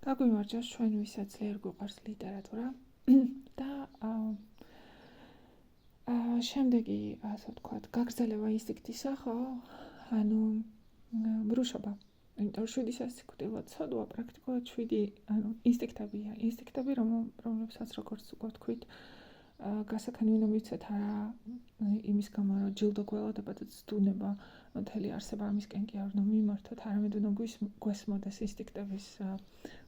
გაგვიმარჯოს ჩვენ ვისაც ძლიერ გვიყვარს ლიტერატურა და შემდეგი ასე ვთქვათ გაგრძელება ინსტინქტისა, ხო? ანუ ბრუშობა. იმიტომ 7 სასიკვდილო ცოდვა პრაქტიკულად 7 ინსტინქტებია. ინსტინქტები, რომლებსაც როგორც უკვე ვთქვით, გასაქანი უნდა მივცეთ არა იმის გამო, რომ ჯილდო გველოდება და ცდუნება მთელი არსება ამისკენ კი არ უნდა მიმართოთ, არამედ უნდა გვესმოდეს ინსტინქტების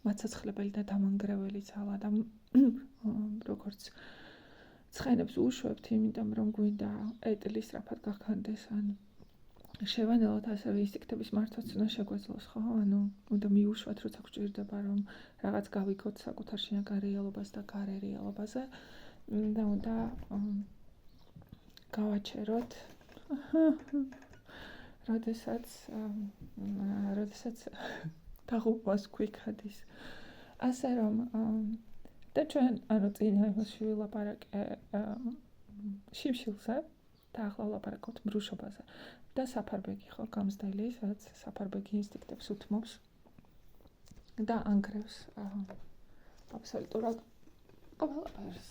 მაცოცხლებელი და დამანგრეველი ძალა და როგორც ცხენებს უშვებთ, იმიტომ რომ გვინდა ეტლი სწრაფად გაქანდეს, ან შევანელოთ, ასევე ინსტინქტების მართვაც უნდა შეგვეძლოს, ხო? ანუ უნდა მიუშვათ, როცა გვჭირდება, რომ რაღაც გავიგოთ საკუთარ შინაგან რეალობას და გარე რეალობაზე და უნდა გავაჩეროთ, როდესაც დაღუპვას გვიქადის. ასე რომ და ჩვენ წინ იმაში ვილაპარაკე შიმშილზე და ახლა ვილაპარაკოთ ბრუშობაზე და საფარბეგი ხო გამზდელი, სადაც საფარბეგი ინსტინქტებს უთმობს და ანგრევს აბსოლუტურად ყველაფერს.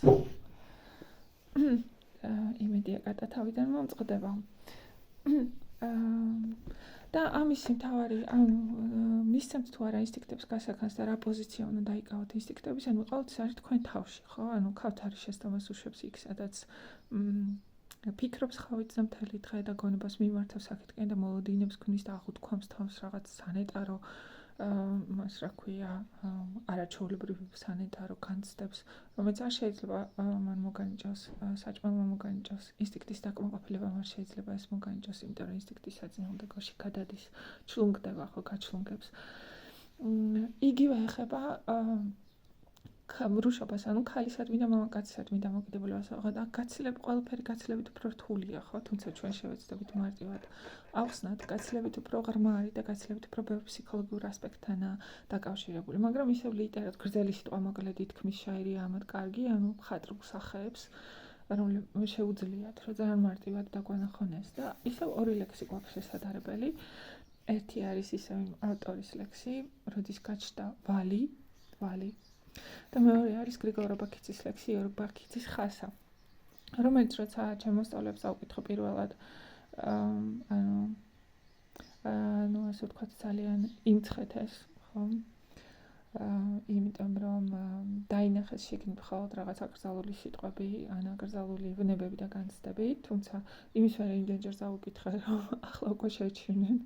იმედია კატათავიდან მომწყდება. და ამისი მთავარი მისცემთ თუ არა ინსტინქტებს გასაქანს და რა პოზიცია უნდა დაიკავოთ ინსტინქტების, ანუ ყოველთვის არის თქვენ თავში, ხო? ანუ ქავთ არის შესთავაზ უშვებს იქ, სადაც ფიქრობს ხავით და მთელი დღე და გონებას მიმართავს აქეთკენ და მოლოდინებს ქმნის და აღუთქვამს თავს რაღაც სანეტარო მას რა ქვია, არაჩვეულებრივ სანეტარო განცდებს, რომელიც არ შეიძლება მან მოგანიჭოს, საჭმელმა მოგანიჭოს, ინსტინქტის დაკმაყოფილება არ შეიძლება ეს მოგანიჭოს, იმიტომ რომ ინსტინქტის საწინააღმდეგოში გადადის, ჩლუნგდება, ხო, გაჩლუნგებს. იგივე ეხება ბრუშობას, ანუ ქალისადმი და მამაკაცისადმი დამოკიდებულებას, ხო, და ყველაფერი გაცილებით უფრო რთულია, ხო, თუმცა ჩვენ შევეცდებით მარტივად ავხსნათ, გაცილებით უფრო ღრმა არის და გაცილებით უფრო ბევრ ფსიქოლოგიურ ასპექტთანაა დაკავშირებული, მაგრამ ისევ ლიტერატურა გრძელი სიტყვა მოკლედ ითქმის შაირია ამათ კარგი, ანუ მხატვრულ სახეებს, რომლებიც შეუძლიათ, რომ ძალიან მარტივად დაგვანახონ ეს და ისევ ორი ლექსი გვაქვს შესაძლებელი. ერთი არის ისევ ავტორის ლექსი, როდის გაჩნდა ვალი და მეორე არის გრიგოლ რობაქიძის ლექსი რობაქიძის ხასა, რომელიც როცა ჩემ მოსწავლეებს ავკითხო პირველად, ანუ ასე ვთქვათ ძალიან იმცხეთეს, ხო? იმიტომ რომ დაინახეს შიგნით მხოლოდ რაღაც აკრძალული სიტყვები, ან აკრძალული ვნებები და განცდები, თუმცა იმის ვერ იმდენჯერ წავუკითხე, რომ ახლა უკვე შეჩვენენ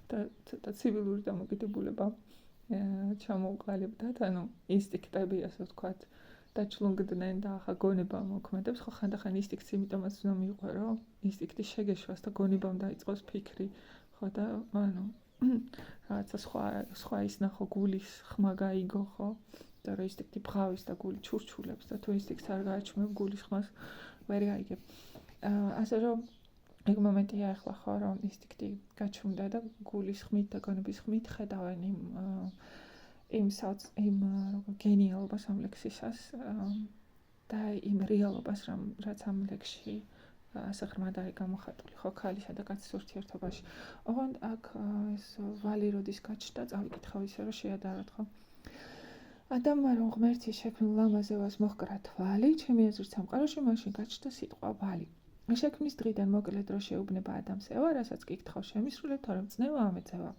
და ცოტა ცივილური დამოკიდებულება ჩამოუყალიბდათ, ანუ ინსტინქტები, ასე ვთქვათ, დაჩლუნგდნენ და ახლა გონება მოქმედებს, ხო, ხანდახან ინსტინქტს იმიტომაც უნდა მიყვე, რომ ინსტინქტის შეგეშვას და გონებამ დაიწყოს ფიქრი, ხო, და ანუ რაღაცა სხვა ის ნახო, გულის ხმა გაიგო, ხო, და რომ ინსტინქტი ბღავის და გული ჩურჩულებს და თუ ინსტინქტს არ გააჩმევ, გულის ხმას ვერ გაიგებ. ასე რომ ეგ მომენტია ახლა, ხო, რომ ინსტინქტი გაჩნდა და გულის ხმით და გონების ხმით ხედავენ იმ გენიალობას ამ ლექსისას და იმ რეალობას, რაც ამ ლექსში ასე ღრმად არის გამოხატული, ხო, ქალისა და კაცის ურთიერთობაში. ოღონდ აქ ეს ვალი როდის გაჩნდა, წავიკითხავ ისე, რომ შეადაროთ, ხო? ადამმა რომ ღმერთი შექმნილ ლამაზებას მოჰკრა თვალი, ჩემი აზრით სამყაროში მაშინ გაჩნდა სიტყვა ვალი. შექმნის დღიდან მოკლე დრო შეუბნება ადამიანს ევა, რასაც კითხავ შემისრულებ, თორემ წნევა ამეწევა.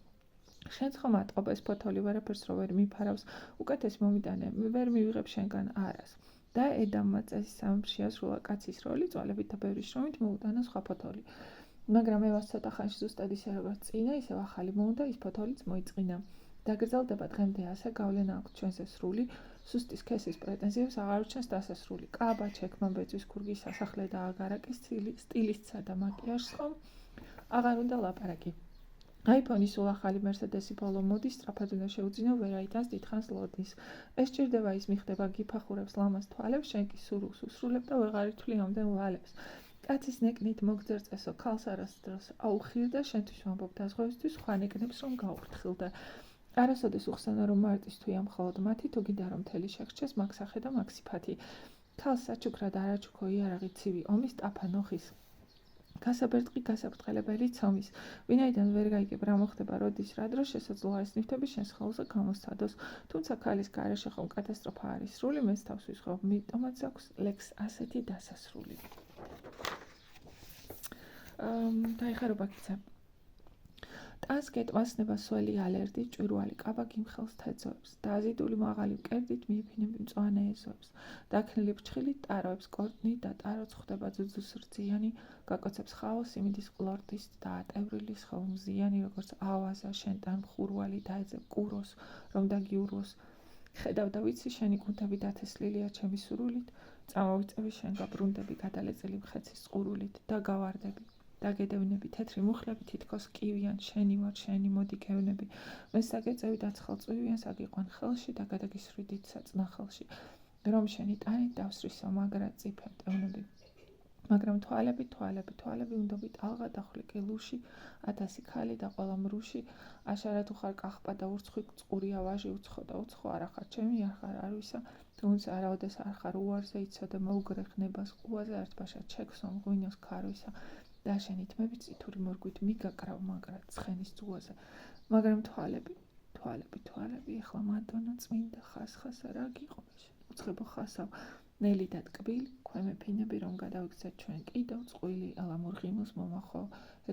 შენც ხომ ატყობ ეს ფოთოლი ვერაფერს რო ვერ მიფარავს, უკეთეს მომიტანე, ვერ მივიღებ შენგან არას. და ედამმა წესის სამში შეასრულა კაცის როლი, წვალებით და ბევრი შრომით მოუტანა სხვა ფოთოლი. მაგრამ ევას ცოტა ხანში ზუსტად ისე როგორც წინა, ისევ ახალი მოუნდა, ის ფოთოლიც მოიწინა. დაგრძელდება დღემდე ასე, გავლენა აქვს ჩვენზე სრული, სუსტის ქესის პრეტენზიებს აღარ უჩენს დასასრული. კაბა ჩექმან ბეწვის ქურგის სასახლე და აგარაკის სტილისტსა და მაკიაჟს ხომ აღარ უნდა ლაპარაკი. აიფონი სულ ახალი მერსედესი ბოლო მოდის, სწრაფად უნდა შეუძინო, ვერ აიტანს დიდხანს ლოდის. ეს ჭირდება ის მიხდება გიფახურებს ლამაზ თვალებს, შენ კი სურვილს უსრულებ და ვეღარ ითვლი ამდენ ვალებს. კაცის ნეკნით მოგძერ წესო, ქალს არასდროს აუხილდა, შენთვის ვამბობ დაზღვევისთვის, სხვა ნეკნებს რომ გაუფრთხილდა. არასოდეს უხსენა რომ მარტისთვია მხოლოდ მათი, თუ გინდა რომ მთელი შეგრჩეს, მაგ სახე და მაგ სიფათი. ქალს საჩუქრად არაჩუქო იარაღი ცივი ომის ტაფა ნოხის. გასაბერტყი გასაბრწყელებელი ცომის, ვინაიდან ვერ გაიგებ რა მოხდება როდის რა დროს შესაძლოა ეს ნივთები შენს ხელზე გამოსცადოს, თუმცა ქალის გარეშე ხომ კატასტროფა არის სრული, მეც თავს ვისხობ, მიტომაც აქვს ლექს ასეთი დასასრული. დაიხარობაკიცა. ტანს გეტმასნება სველი ალერდი, ჭვირვალი კაბა გიმხელს თეძოებს, დაზიდული მაღალი მკერდით მიიფინები მწვანე ეზოებს, დაქნილი ფრჩხილით ტაროებს კორტნი და ტაროც ხვდება ძუძუს რძიანი, გაკოცებს ხაოს იმიდის ყლორტის დაატევრილი სხეულმზიანი, როგორც ავაზა შენთან მხურვალი დაეძებ კუროს, რომ დაგიურვოს. ხედავ და ვიცი შენი კუნთები დათესლილია ჩემი სურვილით, წამოვიწევი შენ გაბრუნდები გადალეწილი მხეცის წყურულით და გავარდები. დაგედევნები თეთრი მუხლები თითქოს კივიან, შენი ვარ, შენი მოდი გევნები. მე საგეწევი დაცხალწვივიან საგიყვან ხელში და გადაგისვრიდით საწნახელში, რომ შენი ტანით დავსრისო მაგრა წიფებ ტევნები. მაგრამ თვალები უნდობი ტალღა დახვლიკი ლუში, 1000 ქალი და ყველა მრუში, აშარა თუ ხარ კახპა და ურცხვი წყურია ვაჟი უცხო და უცხო, არა ხარ ჩემი, არ ხარ არვისა, თუნდაც არაოდეს არ ხარ უარზე იცოდე მოუგრე ხნებას ყუაზე ერთბაშად ჩექსო მღვინოს ქარვისა. და შენი თმები წითური მორგვით მიგაკრავ მაგრად ცხენის ძუაზე, მაგრამ თვალები, ეხლა მადონა წმინდა ხასხასა რა გიყომა შენ, უცხებო ხასავ, ნელი და ტკბილი, ქვემეფინები რომ გადავიქცეთ ჩვენ კიდევ წყვილი, ალამურ ღიმოს მომახო,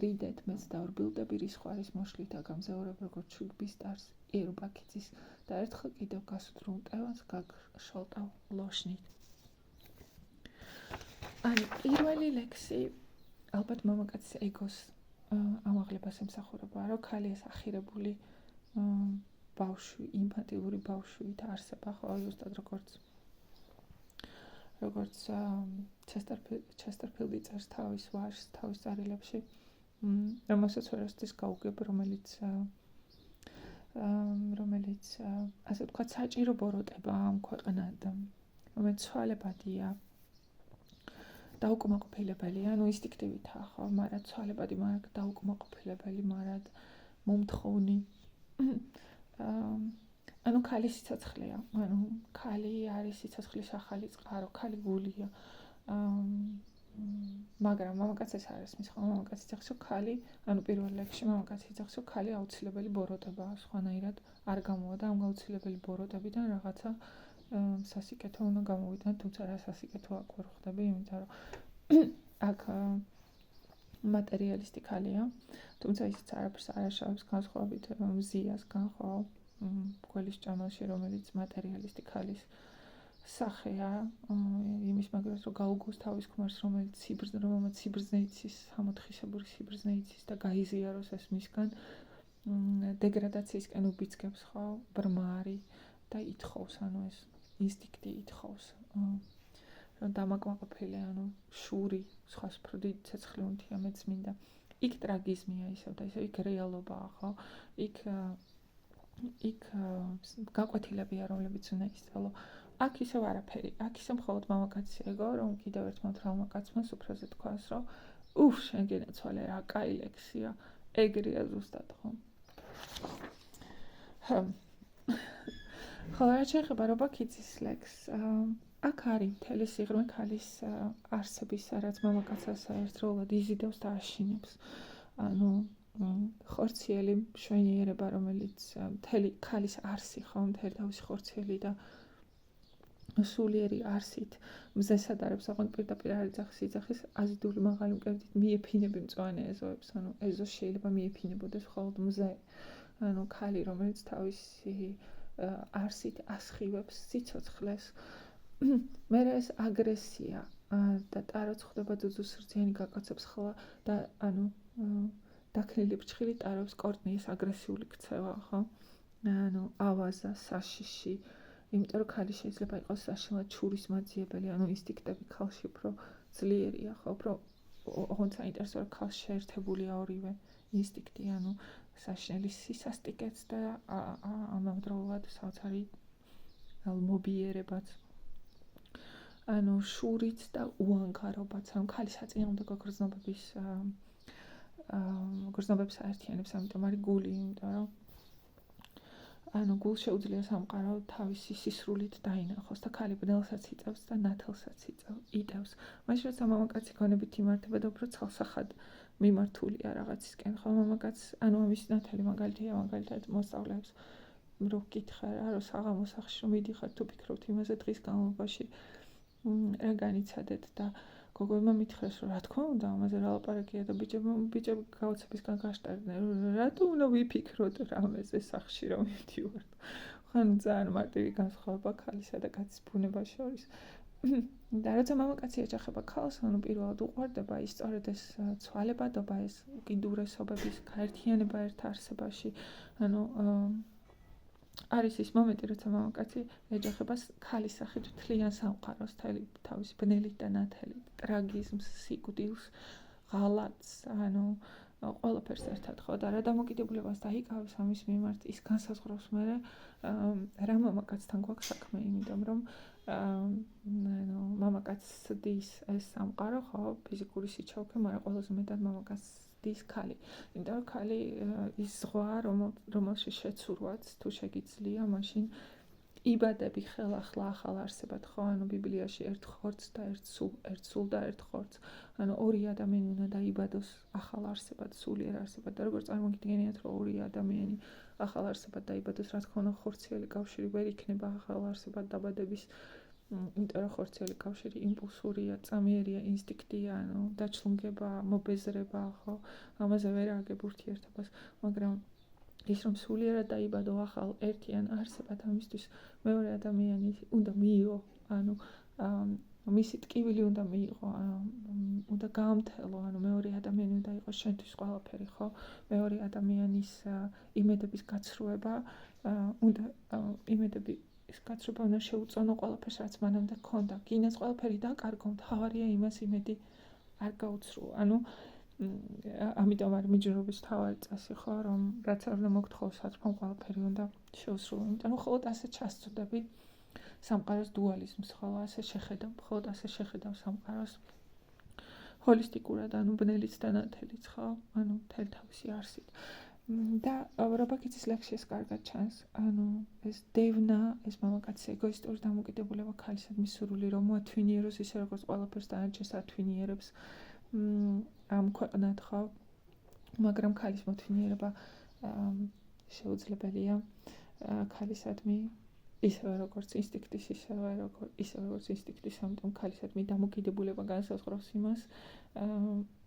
რიდეთ მეც დავრბილდები რისხვარის მოშლით აგამზეორებ როგორც შუგბის ტარს, იერუბაქიცის და ერთხელ კიდევ გასუდრულ მტევანს გაგშოლტავ ლოშნით. ანუ პირველი ლექსი ალბათ მამაკაცის ეგოს ამაღლებას ემსახურება, რომ ქალი ეს ახირებული ბავშვი, ინფანტილური ბავშვით არსება, ხო, ზუსტად როგორც ჩესტერფილდი წერს თავის ვაჟს, თავის წერილებში, რომელსაც ვერასდროს გაუგებ, რომელიც ასე ვთქვათ, საჭირო ბოროტება ამ ქვეყნად, რომელიც ცვალებადია. დაუკმაყოფილებელი, ანუ ინსტინქტივითაა, ხო, მაგრამ ცვალებადი, მაგრამ დაუკმაყოფილებელი, მაგრამ მომთხოვნი. ანუ ქალი სიცოცხლეა, ანუ ქალი არის სიცოცხლის ახალი წყარო, ქალი გულია. მაგრამ მამაკაცს ეს არ არის, ხო, მამაკაცი ძახს, რომ ქალი, ანუ პირველ ლექსში მამაკაცი ძახს, რომ ქალი აუცილებელი ბოროტებაა, სხვანაირად არ გამოვა და ამ აუცილებელი ბოროტებიდან რაღაცა სასიკეთო უნდა გამოვიდნენ, თუმცა რა სასიკეთო აქ ვერ ხვდები, იმიტომ რომ აქ მატერიალისტი ქალია, თუმცა ისიც არაფერს არ აშავებს განსხვავებით მზიასგან, ხო, გველის ჭამელში, რომელიც მატერიალისტი ქალის სახეა, იმის მაგრას რომ გაუგოს თავის ქმარს, რომელიც სიბრძნე იცის, სამოთხისებური სიბრძნე იცის და გაიზიაროს ეს მისგან, დეგრადაციისკენ უბიძგებს, ხო, ბრმა არის და ითხოვს, ანუ ეს ინსტინქტი ითხოვს, რომ დამაკმაყოფილე, ანუ შური, სხვა სფროდი ცეცხლი უნთია მეც მინდა. იქ ტრაგიზმია ისევ და ისევ, იქ რეალობაა, ხო, იქ გაკვეთილებია, რომლებიც უნდა ისწავლო. აქ ისევ არაფერი, აქ ისევ მხოლოდ მამაკაცის ეგო, რომ კიდევ ერთ მათრალმა კაცმა სუფრაზე თქვას, რომ შენ გენაცვალე რა, კაი ლექსია, ეგრეა ზუსტად, ხო. ხოლო რაც შეეხება რობაქიძის ლექსს, აქ არის მთელი სიღრმე ქალის არსებისა, რაც მამაკაცას ერთდროულად იზიდავს და აშინებს. ანუ ხორციელი მშვენიერება, რომელიც მთელი ქალის არსი, ხო, მთელი თავისი ხორციელი და სულიერი არსით მზესად არებს, ოღონდ პირდაპირ არ იძახის, იძახის აზიდული მაღალი მკერდით მიეფინები მწვანე ეზოებს, ანუ ეზოს შეიძლება მიეფინებოდეს მხოლოდ მზე. ანუ ქალი, რომელიც თავისი არსით ასხივებს სიცოცხლეს. მერე ეს აგრესია და ტაროც ხდება ძუძუს რძიანი, გაკოცებს ხლა და ანუ დაქნილი ფრჩხილი ტაროებს კორტნი, ეს აგრესიული ქცევა, ხო? ანუ ავაზა, საშიში, იმიტომ რომ ქალი შეიძლება იყოს საშინლად ჩურის მაძიებელი, ანუ ინსტინქტები ქალში უფრო ძლიერია, ხო, უფრო ოღონდ საინტერესო რომ ქალში შეერთებულია ორივე ინსტინქტი, ანუ საშინელი სისასტიკეც და ამავდროულად საოცარი მობიერებაც. ანუ შურიც და უანგარობაც, ანუ ქალი საწინააღმდეგო გრძნობებს აერთიანებს, ამიტომ არის გული, იმიტომ რომ ანუ გულს შეუძლია სამყარო თავისი სისრულით დაინახოს და ქალი ბნელსაც იწევს და ნათელსაც იტევს. მაშინ როცა მამაკაცი გონებით იმართება და უფრო ცალსახად მიმართულია რაღაცისკენ, ხო, მამაკაც, ანუ ამის ნათელი მაგალითია, მაგალითად მოსწავლეებს რო გკითხა რა, რომ საღამოს სახლში რომ მიდიხარ, თუ ფიქრობთ იმაზე დღის განმავლობაში რა განიცადეთ და გოგოებმა მითხრეს, რომ რა თქმა უნდა, ამაზე რა ლაპარაკია და ბიჭები გაოცებისგან გაშტარდნენ, რატო უნდა ვიფიქროთ რამეზე სახლში რომ მივდივართ. ხან ძალიან მარტივი განსხვავება ქალისა და კაცის ბუნებას შორის. და როცა მამაკაცი ეჯახება ქალს, ანუ პირველად უყვარდება ის სწორედ ეს ცვალებადობა, ეს უკიდურესობების გაერთიანება ერთ არსებაში, ანუ არის ის მომენტი, როცა მამაკაცი ეჯახება ქალის სახით მთლიან სამყაროს, თავის ბნელით და ნათელით, ტრაგიზმს, სიკვდილს, ღალატს, ანუ ყველაფერს ერთად, ხო, და რა დამოკიდებულებას დაიკავებს ამის მიმართ, ის განსაზღვრავს მერე რა მამაკაცთან გვაქვს საქმე, იმიტომ რომ მამაკაცის ეს სამყარო, ხო, ფიზიკური სიჩაუქე, მაგრამ ყველაზე მეტად მამაკაცის ქალი. იმიტომ რომ ქალი ის ზღვა, რომელშიც შეცურვაც თუ შეგიძლია, მაშინ იბადები ხელახლა ახალ არსებად, ხო, ანუ ბიბლიაში ერთ ხორცს და ერთ სულ და ერთ ხორცს, ანუ ორი ადამიანი უნდა დაიბადოს ახალ არსებად, სულიერ არსებად და როგორ წარმოგიდგენიათ, რომ ორი ადამიანი ახალ არსებად დაიბადოს, რა თქმა უნდა, ხორციელი კავშირი ვერ იქნება ახალ არსებად დაბადების, იმიტომ რომ ხორციელი კავშირი იმპულსურია, წამიერია, ინსტინქტია, ანუ დაჩლუნგება, მობეზრება, ხო, ამაზე ვერ აგებ ურთიერთობას, მაგრამ ის რომ სულიერად დაიბადო ახალ ერთიან არსებად, ამისთვის მეორე ადამიანი უნდა მიიღო, ანუ მისი ტკივილი უნდა მიიღო, უნდა გაამთელო, ანუ მეორე ადამიანი უნდა იყოს შენთვის ყველაფერი, ხო? მეორე ადამიანის იმედების გაცრუება, იმედების გაცრუება უნდა შეუწონო ყველაფერს, რაც მანამდე ჰქონდა. გინდას ყველაფერი დაკარგო, მთავარია იმას იმედი არ გაუცრუო. ანუ ამიტომ არის მიჯნურობის მთავარი წესი, ხო, რომ რაც არ უნდა მოგთხოვოს, სათქმო ყველაფერი უნდა შეუსრულო. იმიტომ რომ მხოლოდ ასე ჩასწვდები სამყაროს დუალიზმს, ხო, ასე შეხედავ სამყაროს ჰოლისტიკურად, ანუ ბნელიც და ნათელიც, ხო, ანუ მთელი თავისი არსით. და რობაქიძის ლექსში ეს კარგად ჩანს, ანუ ეს დევნა, ეს მამაკაცის ეგოისტური დამოკიდებულება ქალისადმი სურვილი, რომ მოათვინიეროს ისე როგორც ყველაფერს დანარჩენს ათვინიერებს ამ ქვეყნად, ხო, მაგრამ ქალის მოთვინიერება შეუძლებელია ქალისადმი ისევე როგორც ინსტინქტის, ისევე როგორც ინსტინქტის, ამიტომ ქალისადმი დამოკიდებულება განსაზღვრავს იმას,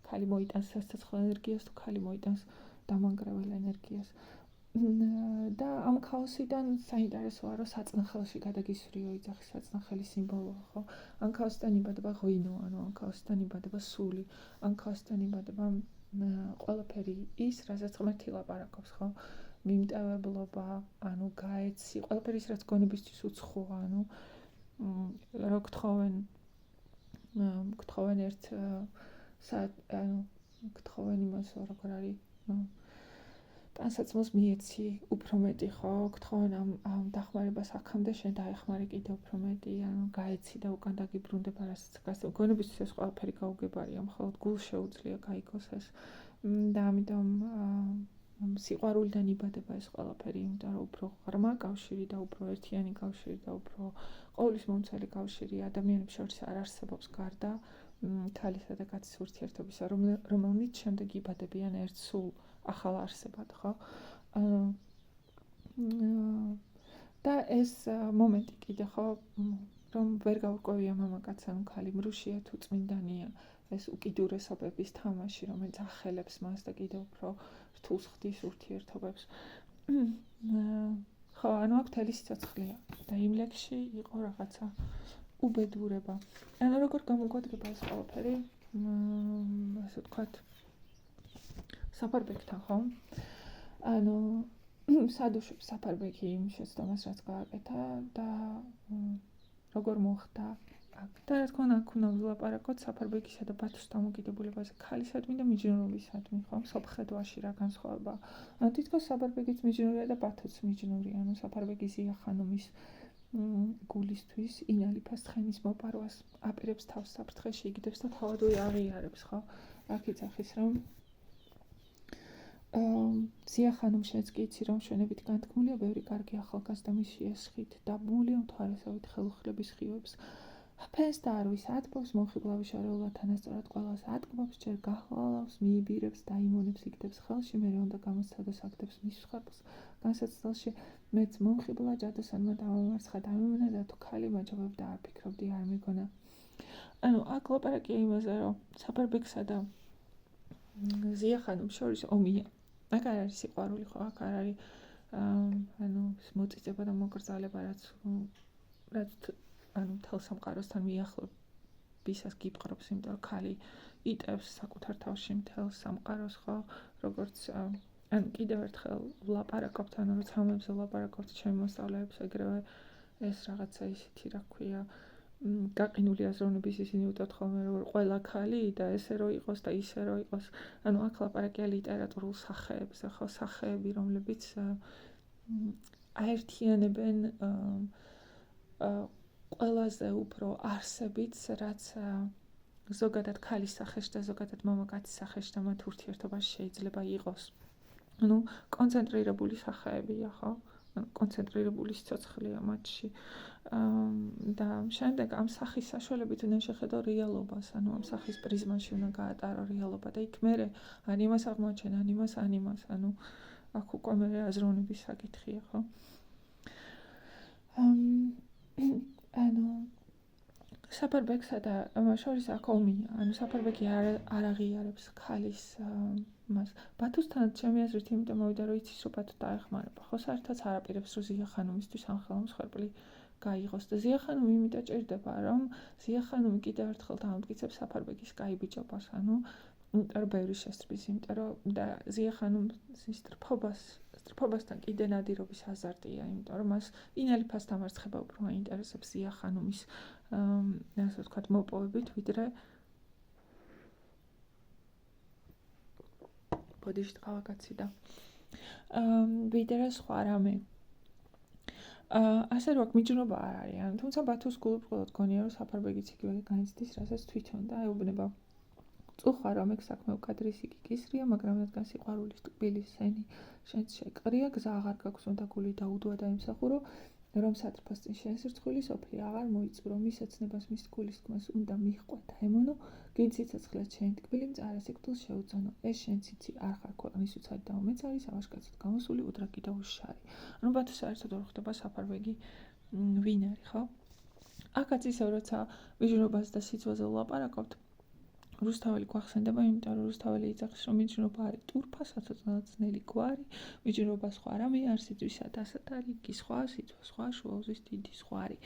ქალი მოიტანს სასიცოცხლო ენერგიას თუ ქალი მოიტანს დამანგრევალ ენერგიას. და ამ ქაოსიდან საინტერესოა, რომ საწნახელში გადაგისვრიო იძახის საწნახელი სიმბოლოა, ხო? ამ ქაოსიდან იბადება ღვინო, ანუ ამ ქაოსიდან იბადება სული, ამ ქაოსიდან იბადება ყველაფერი ის, რასაც ღმერთი ლაპარაკობს, ხო? მიმტევებლობა, ანუ გაეცი, ყველაფერი ის, რაც გონებისთვის უცხოა, ანუ რო გთხოვენ ერთ გთხოვენ იმას, როგორ არის, განსაცმელს მიეცი უფრო მეტი, ხო, გთხოვენ ამ დახმარებას აქამდე შენ დაეხმარე კიდევ უფრო მეტი, ანუ გაეცი და უკან დაგიბრუნდება, რასაც გასწევ. გონებისთვის ეს ყველაფერი გაუგებარია, მხოლოდ გულს შეუძლია გაიგოს ეს და ამიტომ სიყვარულიდან იბადება ეს ყველაფერი, იმიტომ რომ უფრო ღრმა კავშირი და უფრო ერთიანი კავშირი და უფრო ყოვლისმომცველი კავშირი ადამიანებს შორის არ არსებობს გარდა ქალისა და კაცის ურთიერთობისა, რომელნიც შემდეგ იბადებიან ერთ სულ ახალ არსებად, ხო? და ეს მომენტი კიდე, ხო, რომ ვერ გაურკვევია მამაკაც, ანუ ქალი მრუშია თუ წმინდანია, ეს უკიდურესობების თამაში, რომელიც ახელებს მას და კიდევ უფრო რთულს ხდის ურთიერთობებს. ხო, ანუ აქ მთელი სიცოცხლეა და იმ ლექსში იყო რაღაცა უბედურება. ანუ როგორ გამოგვადგება ეს ყველაფერი, ასე ვთქვათ, საფარბეგთან, ხო? ანუ სადუშვებს საფარბეგი იმ შეცდომას, რაც გააკეთა და როგორ მოხდა აქ. და რა თქმა უნდა, აქ უნდა ვილაპარაკოთ საფარბეგისა და ბათოს დამოკიდებულებაზე ქალისადმი და მიჯნურობისადმი, ხო? სოფხედვაში რა განსხვავება. ანუ თითქოს საფარბეგიც მიჯნურია და ბათოც მიჯნურია, ანუ საფარბეგი ზია ხანუმის გულისთვის ინალიფას ცხენის მოპარვას აპირებს თავს საფრთხეში იგდებს და თავადვე აღიარებს, ხო? აქ იძახის, რომ ზიახანომ შენც კი იცი, რომ ჩვენებით განთქმულია ბევრი კარგი ახალგაზრდა მისი ესხით და ბმულია მთვარესავით ხელუხლების ხივებს. ფენს და არვის ათბობს, მომხიბლავი შორეულად თანასწორად ყველას ატკბობს, ჯერ გახლავს, მიიბირებს, დაიმონებს, იგდებს ხელში, მერე უნდა გამოსცადოს, აგდებს მის მსხვერპლს. განსაცდელში მეც მომხიბლა ჯადოსანმა დამამარცხა, დამემონა და თუ ქალი მაჯობებდა არ ფიქრობდი, არ მეგონა. ანუ აქ ლაპარაკია იმაზე, რომ საფარბექსა და ზიახანომ შორის ომია. აქ არ არის სიყვარული, ხო, აქ არ არის მოწიწება და მოკრძალება, რაც მთელ სამყაროსთან მიახლოებისას გიპყრობს, იმიტომ რომ ქალი იტევს საკუთარ თავში მთელ სამყაროს, ხო, როგორც კიდევ ერთხელ ვლაპარაკობთ, როცა ამებზე ვლაპარაკობთ ჩემი მოსწავლეებს, ეგრევე ეს რაღაცა ისეთი, რა ქვია, გაყინული აზროვნების ისინი უტევთ ხოლმე, რომ ყველა ქალი და ესე რო იყოს და ისე რო იყოს. აქ ლაპარაკია ლიტერატურულ სახეებზე, ხო, სახეები, რომლებიც აერთიანებენ ყველაზე უფრო არსებიც, რაც ზოგადად ქალის სახეში და ზოგადად მამაკაცის სახეში და მათ ურთიერთობაში შეიძლება იყოს. კონცენტრირებული სახეებია, ხო? კონცენტრირებული სიცოცხლეა მათში. და შემდეგ ამ სახის საშუალებით უნდა შეხედო რეალობას, ამ სახის პრიზმაში უნდა გაატარო რეალობა და იქ მერე ან იმას აღმოაჩენ, ან იმას, აქ უკვე მერე აზროვნების საკითხია, ხო? საფარბექსა და შორის აქ ომია, საფარბეგი არ აღიარებს ქალის მას. ბათუსთან ჩემი აზრით იმიტომ მოვიდა, რომ იცის, რომ ბათუ დაეხმარება, ხო, საერთოდ არ აპირებს, რომ ზიახანუმისთვის ამხელა მსხვერპლი გაიღოს და ზიახანუმი იმიტომ ჭირდება, რომ ზიახანუმი კიდევ ერთხელ დაამტკიცებს საფარბეგის გაიბიჭებას, იმიტომ რომ ბევრი შესწრის, იმიტომ რომ და ზიახანუმის სტრფობასთან კიდე ნადირობის აზარტია, იმიტომ რომ მას ინალი ფასდამარცხება უფრო აინტერესებს ზიახანუმის ასე ვთქვათ, მოპოვებით, ვიდრე ბოდიში ტყავა გაციდა. ვიდრე სხვა რამე. ასე რომ აქ მიჯნობა არ არის, თუმცა ბათუს გულუბრყვილად გონია, რომ საფარბეგიც იგივე განიცდის, რასაც თვითონ და ეუბნება. წუხარ რომ ეგ საქმე უკადრის იგი კისრია, მაგრამ რადგან სიყვარულის ტკბილის სენი შენც შეყრია, გზა აღარ გაქვს, უნდა გული დაუდვა და იმსახურო, რომ სატრფოს წინ შენს რცხვილის ოფლი აღარ მოიწურო, მის ოცნებას, მის გულის თქმას უნდა მიჰყვა და ემონო, გინც სიცოცხლეს შენი ტკბილი მწარა სიკვდილს შეუწონო, ეს შენ ციცი არ ხარ ქვეყნის უცად და უმეცარი, სავაშკაცოდ გამოსული უდრაკი და უშარი. ბათუ საერთოდ არ ხვდება საფარბეგი ვინ არის, ხო? აქაც ისევ, როცა მიჯნობას და სიცოცხლეზე ვლაპარაკობთ, რუსთაველი გვახსენდება, იმიტომ რომ რუსთაველი იძახის, რომ მიჯნობა არის ტურფა, საცოცხლად ძნელი გვარი, მიჯნობა სხვა რამე არ სიძვისად ასად არის, იგი სხვა, სიცოცხლე სხვა, შუაუზის დიდი ზღვარი.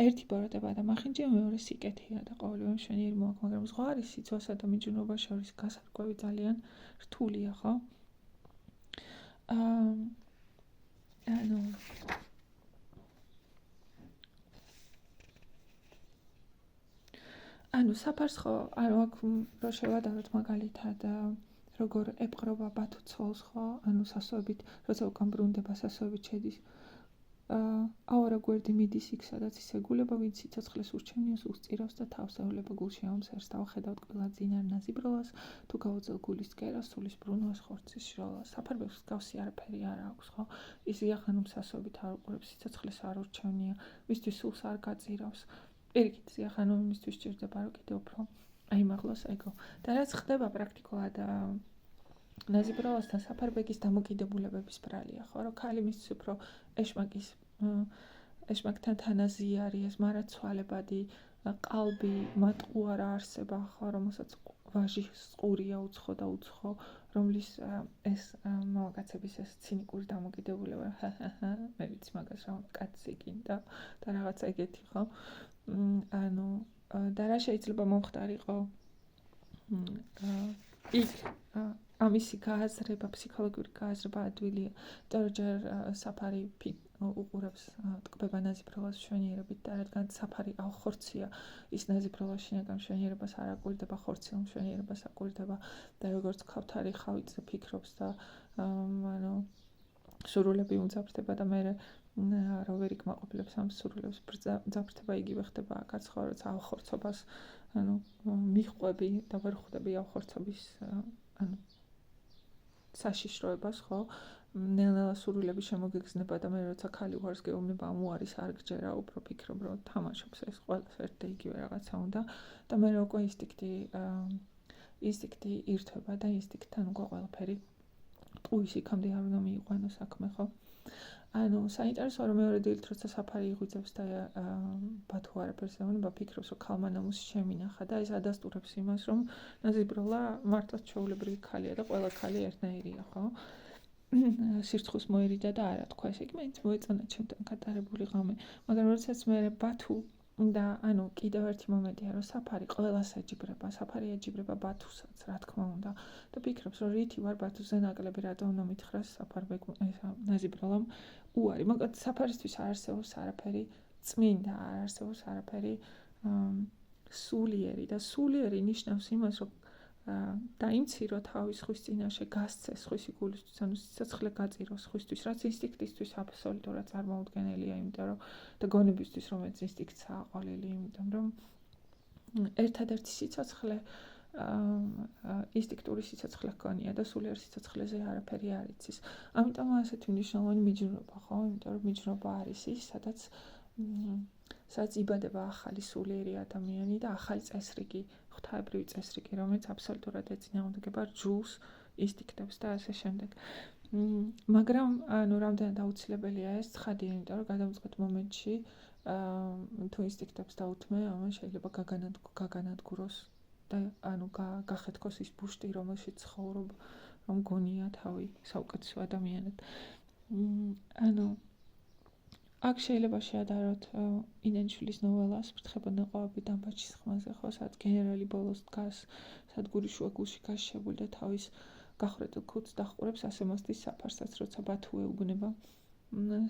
ერთი ბოროტება და მახინჯია, მეორე სიკეთეა და ყოველივე მშვენიერი მოაქვს, მაგრამ ზღვარი, სიცოცხლესა და მიჯნობას შორის გასარკვევი ძალიან რთულია, ხო? საფარს ხო, აქ რო შევადაროთ მაგალითად, როგორ ეპყრობა ბათუ ცოლს, ხო, სასოებით, როცა უკან ბრუნდება, სასოებით შედის. აორა გვერდი მიდის იქ, სადაც ის ეგულება, ვინც სიცოცხლეს ურჩევნიას უსწირავს და თავს ევლება გულში აუმსერს, დავხედავთ ყველა ძინარ ნაზიბროლას, თუ გავუძელ გულის კერას, სულის ბრუნვას, ხორცის შროლას. საფარბექს გავსი არაფერი არ აქვს, ხო? ის ზიახანუმ სასოებით არ უყურებს, სიცოცხლეს არ ურჩევნია, მისთვის სულს არ გაწირავს. პირიქით, ზიახანუმი მისთვის ჭირდება, რომ კიდევ უფრო აიმაღლოს ეგო. და რაც ხდება პრაქტიკულად ნაზიბროლასთან საფარბეგის დამოკიდებულებების ბრალია, ხო, რომ ქალი მისთვის უფრო ეშმაკთან თანაზიარიეს, მარაცვალებადი, ყალბი, მატყუ არ არსება, ხო, რომელსაც ვაჟი ყურია უცხო და უცხო, რომლის ეს მამაკაცების ეს ცინიკური დამოკიდებულება, მე ვიცი მაგას რა კაცი გინდა და რაღაცა ეგეთი, ხო? და რა შეიძლება მომხდარიყო იქ ამისი გააზრება, ფსიქოლოგიური გააზრება ადვილია, იმიტომ რომ ჯერ საფარი უყურებს ტკბება ნაზიბროლას მშვენიერებით და რადგან საფარი ახორცია, ის ნაზიბროლას შინაგან მშვენიერებას არ აკვირდება, ხორციელ მშვენიერებას აკვირდება და როგორც ქავთარი ხავიძე ფიქრობს და სურულები უმძაფრდება და მე რო ვერ იკმაყოფილებს ამ სურულებს მძაფრდება იგივე ხდება აქაც, ხო, როცა ახორცობას მიჰყვები და ვერ ხვდები ახორცობის საშიშროებას, ხო? ნელა სურვილები შემოგეგზნება და მე როცა ქალი უარს გეუბნება ამ უარის არ გჯერა, უფრო ფიქრობ რომ თამაშობს ეს ყველას ერთ და იგივე რაღაცა უნდა და მე უკვე ინსტინქტი ირთვება და ინსტინქტთან უკვე ყველაფერი ტყუის იქამდე არ უნდა მიიყვანო საქმე, ხო? ანუ საინტერესოა რომ მეორე დილით როცა საფარი იღვიძებს და ბათუ არაფერს ეუბნება, ფიქრობს რომ ქალმა ნამუსი შემინახა და ეს ადასტურებს იმას რომ ნაზიბროლა მართლაც ჩვეულებრივი ქალია და ყველა ქალი ერთნაირია, ხო? სირცხოს მოერიდა და არა თქვა ესე იგი მეც მოეწონა ჩემთან გატარებული ღამე, მაგრამ როდესაც მე ბათუ და ანუ კიდევ ერთი მომენტია რომ საფარი ყველას ეჯიბრება ბათუსაც, რა თქმა უნდა და ფიქრობს რომ რითი ვარ ბათუზე ნაკლები რატო უნდა მითხრას ნაზიბროლამ უარი, მაგრამ საფარისთვის არ არსებობს არაფერი წმინდა, არ არსებობს არაფერი სულიერი და სულიერი ნიშნავს იმას რომ დაიმცირო თავის ხვის წინაშე, გასცე სხვისი გულისთვის, ანუ სიცოცხლე გაწირო სხვისთვის, რაც ინსტინქტისთვის აბსოლუტურად წარმოუდგენელია, იმიტომ რომ და გონებისთვის რომელიც ინსტინქტსაა ყოლილი, იმიტომ რომ ერთადერთი სიცოცხლე ინსტინქტური სიცოცხლე ჰქონია და სულიერ სიცოცხლეზე არაფერი არ იცის. ამიტომ ასეთი მნიშვნელოვანი მიჯნურობა, ხო? იმიტომ რომ მიჯნურობა არის ის, სადაც იბადება ახალი სულიერი ადამიანი და ახალი წესრიგი, ღვთაებრივი წესრიგი, რომელიც აბსოლუტურად ეწინააღმდეგება რჯულს, ინსტინქტებს და ასე შემდეგ. მაგრამ ანუ რამდენად აუცილებელია ეს ცხადია, იმიტომ რომ გადამწყვეტ მომენტში თუ ინსტინქტებს დაუთმე, ამან შეიძლება გაგანადგუროს და ანუ გახეთქოს ის ბუშტი, რომელშიც ცხოვრობ, რომ გონია თავი საუკეთესო ადამიანად. ანუ აქ შეიძლება შეადაროთ ინენჩვილის ნოველას ფრთხება ნაყოფი დამბაჩის ხმაზე, ხო, სადაც გენერალი ბოლოს დგას სადგურის შუა გულში გაშებული და თავის გახვრეტილ ქუდს დაჰყურებს ასე მოსდის საფარსაც, როცა ბათუ ეუბნება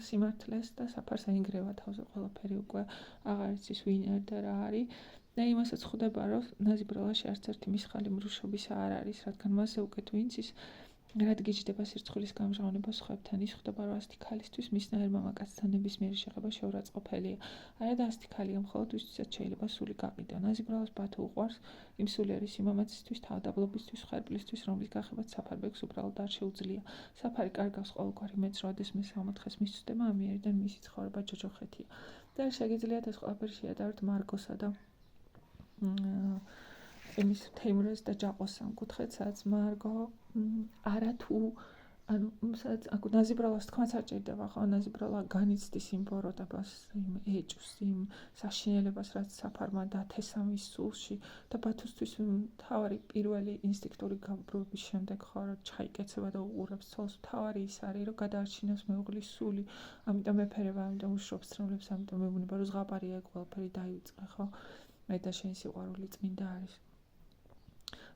სიმართლეს და საფარს აინგრევა თავზე ყველაფერი უკვე აღარ იცის ვინ არ და რა არის და იმასაც ხვდება რომ ნაზიბროლაში არც ერთი მისხალი მრუშობისა არ არის, რადგან მასზე უკეთ ვინც ის რად გიჯდება სირცხვილის გამჟღავნება სხვებთან, ის ხვდება რომ ასეთი ქალისთვის მისნაერ მამაკაცთან ნებისმიერი შეხება შეურაცხყოფელია. არა და ასეთი ქალია მხოლოდ ვისთვისაც შეიძლება სული გაყიდო. ნაზიბროლას ბათუ უყვარს იმ სულიერი სიმამაცისთვის, თავდაბლობისთვის, ხერბლისთვის, რომლის გახებაც საფარბეგს უბრალოდ არ შეუძლია. საფარი კარგავს ყოველგვარი მეც როდესმე სამოთხეს მისწვდება, ამიერიდან მისი ცხოვრება ჯოჯოხეთია. და შეგიძლიათ ეს ყველაფერი შეადაროთ მარგოსა და იმის თეიმურას და ჯაყოს სამკუთხედს, სადაც მარგო არათუ ანუ სადაც ნაზიბროლას თქმაც არ ჭირდება, ხო? ნაზიბროლა განიცდის იმ ბოროტებას, იმ ეჭვს, იმ საშინელებას, რაც საფარმა დათესა მის სულში და ბათუსთვის მთავარი პირველი ინსტინქტური გაბრუების შემდეგ, ხო, რომ ჩაიკეცება და უყურებს ცოლს, მთავარი ის არის, რომ გადაარჩინოს მეუღლის სული. ამიტომ ეფერება, ამიტომ უშრობს ცრემლებს, ამიტომ მეუბნება, რომ ზღაპარია ყველაფერი დაივიწყე, ხო? მე და შენი სიყვარული წმინდა არის.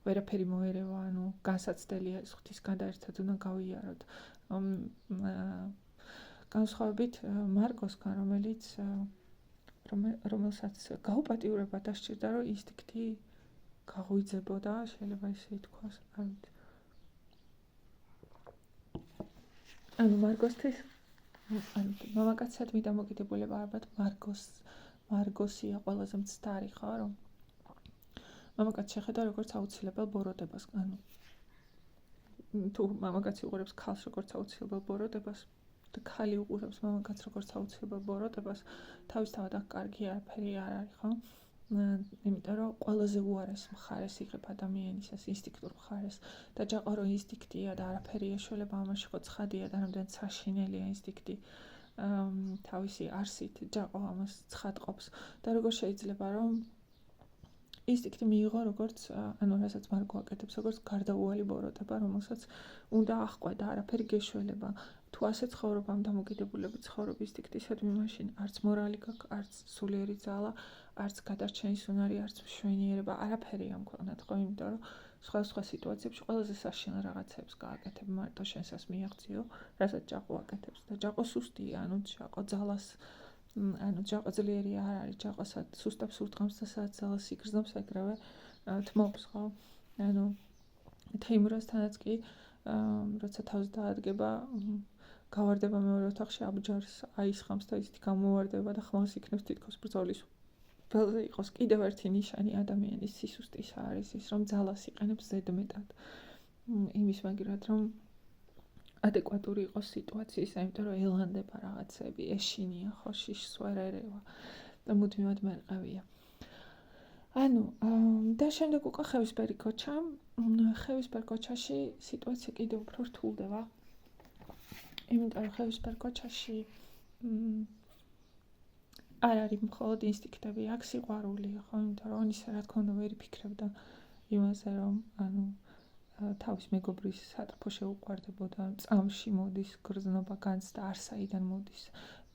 ვერაფერი მოერევა, ანუ განსაცდელია ეს ღვთისგან და ერთად უნდა გავიაროთ. განსხვავებით მარგოსგან, რომელსაც გაუპატიურება დასჭირდა, რომ ინსტინქტი გაღვიძებოდა, შეიძლება ესე ითქვას. ანუ მარგოსთვის მამაკაცად მიდამოკიდებულება ალბათ მარგოსია ყველაზე მცდარი, ხო, რომ მამაკაცი შეხედა როგორც აუცილებელ ბოროტებას, ანუ თუ მამაკაცი უყურებს ქალს როგორც აუცილებელ ბოროტებას და ქალი უყურებს მამაკაცს როგორც აუცილებელ ბოროტებას, თავისთავად აქ კარგი არაფერი არ არის, ხო? იმიტომ რომ ყველაზე უარეს მხარეს იღებ ადამიანის ეს ინსტინქტურ მხარეს და ჯაყო რომ ინსტინქტია და არაფერი ეშველება ამაში ხო ცხადია და რამდენად საშინელია ინსტინქტი თავისი არსით ჯაყო ამას ცხადყოფს და როგორ შეიძლება რომ ინსტინქტი მიიღო როგორც ანუ რასაც მარგო აკეთებს როგორც გარდაუვალი ბოროტება, რომელსაც უნდა აღყვედა, არაფერი გეშველება. თუ ასე ცხოვრობ ამ დამოკიდებულებით ცხოვრობ ინსტინქტისადმი, მაშინ არც მორალი გაქვს, არც სულიერი ძალა, არც გადარჩენის უნარი, არც მშვენიერება, არაფერი ამ ქვეყნად, ხო, იმიტომ რომ სხვა სიტუაციებში ყველაზე საშინელ რაღაცებს გააკეთებ, მარტო შენსას მიაღწიო, რასაც ჯაყო აკეთებს და ჯაყო სუსტია, ანუ ჯაყო ძალას ანუ ჯაყო ძლიერი არ არის, ჯაყოსაც სუსტებს ურტყამს და სადაც ძალას იგრძნობს, ეგრევე თმობს, ხო? ანუ თეიმურასთანაც კი როცა თავს დაადგება, გავარდება მეორე ოთახში აბჯარს აისხამს და ისეთი გამოვარდება და ხმას იქნებს თითქოს ბრძოლის ველზე იყოს კიდევ ერთი ნიშანი ადამიანის სისუსტისა არის ის, რომ ძალას იყენებს ზედმეტად. იმის მაგირად, რომ ადეკვატური იყოს სიტუაციის, იმიტომ რომ ელანდება რაღაცები, ეშინია, ხო, შიშს ვერ ერევა და მუდმივად მერყევია. ანუ და შემდეგ უკვე ხევისბერი ქოჩა. ხევისბერ ქოჩაში სიტუაცია კიდევ უფრო რთულდება. იმიტომ რომ ხევისბერ ქოჩაში არ არის მხოლოდ ინსტინქტები, აქ სიყვარული, ხო, იმიტომ რომ ონისა რა თქმა უნდა ვერ იფიქრებდა იმაზე, რომ ანუ თავის მეგობრის სატრფო შეუყვარდებოდა, წამში მოდის, გრძნობა განცდა, არსაიდან მოდის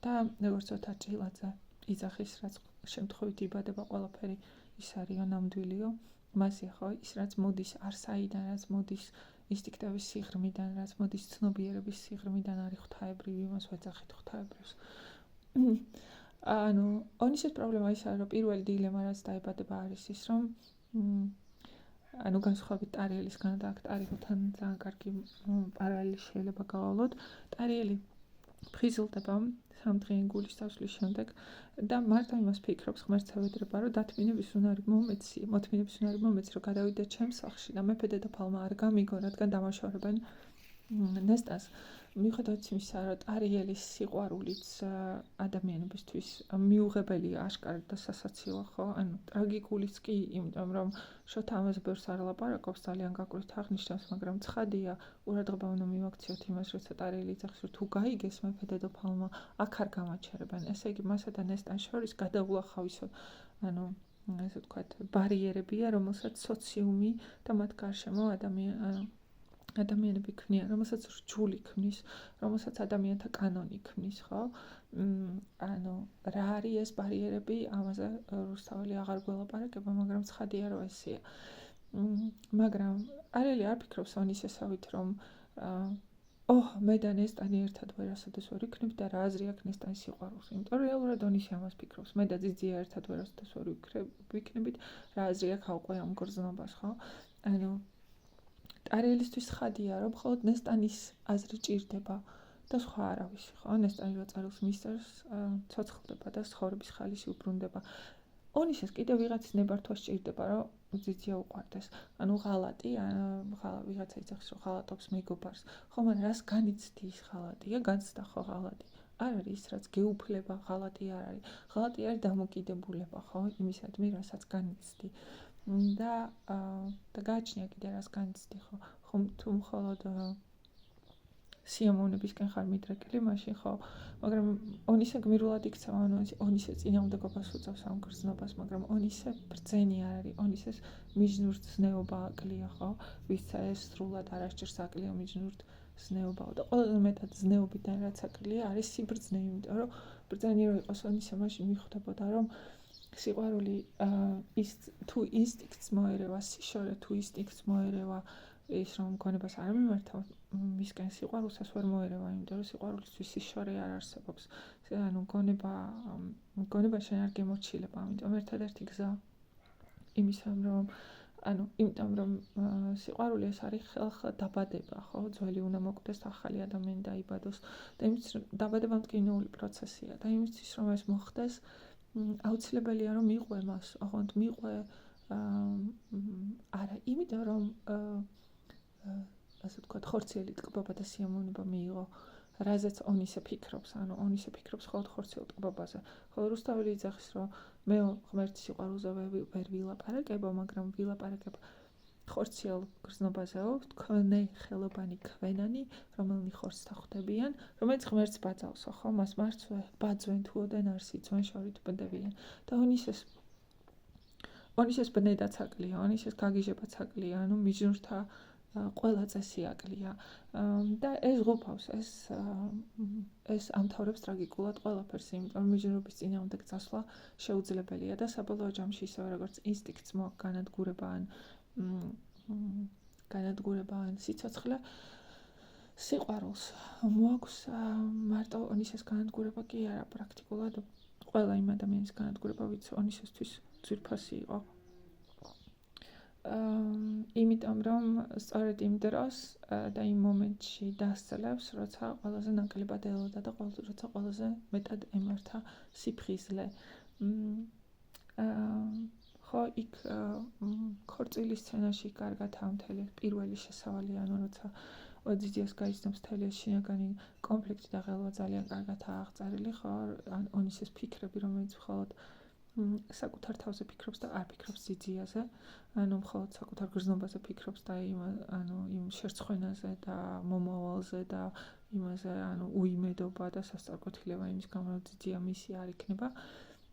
და როგორც ოთარ ჭილაძე იძახის, რაც შემთხვევით იბადება ყველაფერი ის არისო ნამდვილიო, მასე ხო, ის რაც მოდის არსაიდან, რაც მოდის ინსტინქტების სიღრმიდან, რაც მოდის ცნობიერების სიღრმიდან არის ღვთაებრივი, იმას ვეძახით ღვთაებრივს. ანუ ონისის პრობლემა ის არის, რომ პირველი დილემა რაც დაიბადება არის ის, რომ ანუ განსხვავებით ტარიელისგან და აქ ტარიელთან ძალიან კარგი პარალელი შეიძლება გავავლოთ. ტარიელი ფხიზლდება 3 დღიანი გულის დასვლის შემდეგ და მარტო იმას ფიქრობს ღმერთს ევედრება, რომ დათმინების უნარი მომეცი, მოთმინების უნარი მომეცი, რომ გადავიდე ჩემს სახლში და მეფე დედოფალმა არ გამიგო, რადგან დამაშორებენ ნესტას. მიუხედავად იმისა, რომ ტარიელის სიყვარულიც ადამიანებისთვის მიუღებელია, აშკარად და სასაცილო, ხო? ანუ ტრაგიკულიც კი, იმიტომ რომ შოთა ამაზე ბევრს არ ლაპარაკობს, ძალიან გაკვრით აღნიშნავს, მაგრამ ცხადია, ყურადღება უნდა მივაქციოთ იმას, როცა ტარიელი იძახის, რომ თუ გაიგეს მეფე დედოფალმა, აქ არ გამაჩერებენ. ესე იგი, მასა და ნესტან შორის გადაულახავისო, ანუ ესე ვთქვათ, ბარიერებია, რომელსაც სოციუმი და მათ გარშემო ადამიანები ქმნიან, რომელსაც რჯული ქმნის, რომელსაც ადამიანთა კანონი ქმნის, ხო? ანუ რა არის ეს ბარიერები, ამაზე რუსთაველი აღარ გველაპარაკება, მაგრამ ცხადია, რომ ესეა. მაგრამ არელი არ ფიქრობს ონისესავით, რომ მე და ნესტანი ერთად ვერასოდეს ვერ ვიქნებით და რა აზრი აქვს ნესტანის სიყვარულს. იმიტომ რომ რეალურად ონისი ამას ფიქრობს. მე და ძიძია ერთად ვერასოდეს ვერ ვიქნებით, რა აზრი აქვს აუყვე ამ გრძნობას, ხო? ანუ ტარიელისთვის ხადია, რომ მხოლოდ ნესტანის აზრი ჭირდება და სხვა არავის, ხო? ნესტანი რო წარულს მისწერს, ცოცხლდება და ცხოვრების ხალისი უბრუნდება. ონისეს კიდევ ვიღაცის ნებართვა სჭირდება, რომ ძიძია უყვარდეს. ანუ ღალატი, ვიღაცა იძახის, რომ ღალატობს მეგობარს. ხო, მაგრამ რას განიცდი ის ღალატია? განცდა ხო ღალატი? არ არის ის, რაც გეუფლება, ღალატი არ არის. ღალატი არის დამოკიდებულება, ხო? იმისადმი, რასაც განიცდი. და გააჩნია კიდე რას განიცდი, ხო? ხომ თუ მხოლოდ სიამოვნებისკენ ხარ მიდრეკილი, მაშინ ხო, მაგრამ ონისე გმირულად იქცევა, ონისე წინააღმდეგობას უწევს ამ გრძნობას, მაგრამ ონისე ბრძენი არ არის, ონისეს მიჯნურთ ზნეობა აკლია, ხო? ვიცა ეს სრულად არასჭირს აკლია მიჯნურთ ზნეობაო და ყველაზე მეტად ზნეობიდან რაც აკლია არის სიბრძნე, იმიტომ რომ ბრძენი რო იყოს ონისე, მაშინ მიხვდებოდა, რომ სიყვარული თუ ინსტინქტს მოერევა, სიშორე თუ ინსტინქტს მოერევა, ის რომ გონებას არ მიმართავ მისკენ სიყვარულსაც ვერ მოერევა, იმიტომ რომ სიყვარულისთვის სიშორე არ არსებობს. ანუ გონება შენ არ გემორჩილება, ამიტომ ერთადერთი გზა იმისა, რომ იმიტომ რომ სიყვარული ეს არის ხელხლა დაბადება, ხო? ძველი უნდა მოკვდეს, ახალი ადამიანი დაიბადოს და იმის დაბადება მტკივნეული პროცესია და იმისთვის რომ ეს მოხდეს, აუცილებელია რომ მიყვე მას, ოღონდ მიყვე არა, იმიტომ რომ ასე ვთქვათ, ხორციელი ტკბობა და სიამოვნება მიიღო, რაზეც ონისე ფიქრობს, ანუ ონისე ფიქრობს მხოლოდ ხორციელ ტკბობაზე. ხოლო რუსთაველი იძახის, რომ მე ღმერთის სიყვარულზე ვერ ვილაპარაკება, მაგრამ ვილაპარაკებ ხორციელ გრძნობაზეო, თქვენი ხელობანი ქვენანი, რომელნი ხორცთა ხვდებიან, რომელიც ღმერთს ბაძავსო, ხო? მას მარცვე ბაძვენ თუ ოდენ არ სიძვენ შორით ბდებიან. და ონისეს ბნედაც აკლია, ონისეს გაგიჟებაც აკლია, ანუ მიჯნურთა ყველა წესი აკლია და ეს ღუფავს, ეს ამთავრებს ტრაგიკულად ყველაფერს, იმიტომ რომ მიჯნურობის წინააღმდეგ წასვლა შეუძლებელია და საბოლოო ჯამში ისევე როგორც ინსტინქტს მოაქვს განადგურება ან სიცოცხლე, სიყვარულს მოაქვს მარტო ონისეს განადგურება კი არა, პრაქტიკულად ყველა იმ ადამიანის განადგურება, ვინც ონისესთვის ძვირფასი იყო. იმიტომ რომ სწორედ იმ დროს და იმ მომენტში დასწლებს, როცა ყველაზე ნაკლებად ელოდა და როცა ყველაზე მეტად ემართა სიფხიზლე. ხო, იქ ქორწილის სცენაში კარგად ამთელი პირველი შესავალი, ანუ როცა ძიძიას გაიცნობს მთელი ეს შინაგანი კონფლიქტი და ღელვა ძალიან კარგადაა აღწერილი, ხო, ონის ეს ფიქრები, რომელიც მხოლოდ საკუთარ თავზე ფიქრობს და არ ფიქრობს ძიძიაზე, მხოლოდ საკუთარ გრძნობაზე ფიქრობს და იმ შერცხვენაზე და მომავალზე და იმაზე, უიმედობა და სასწარკვეთილება იმის გამო, რომ ძიძია მისი არ იქნება.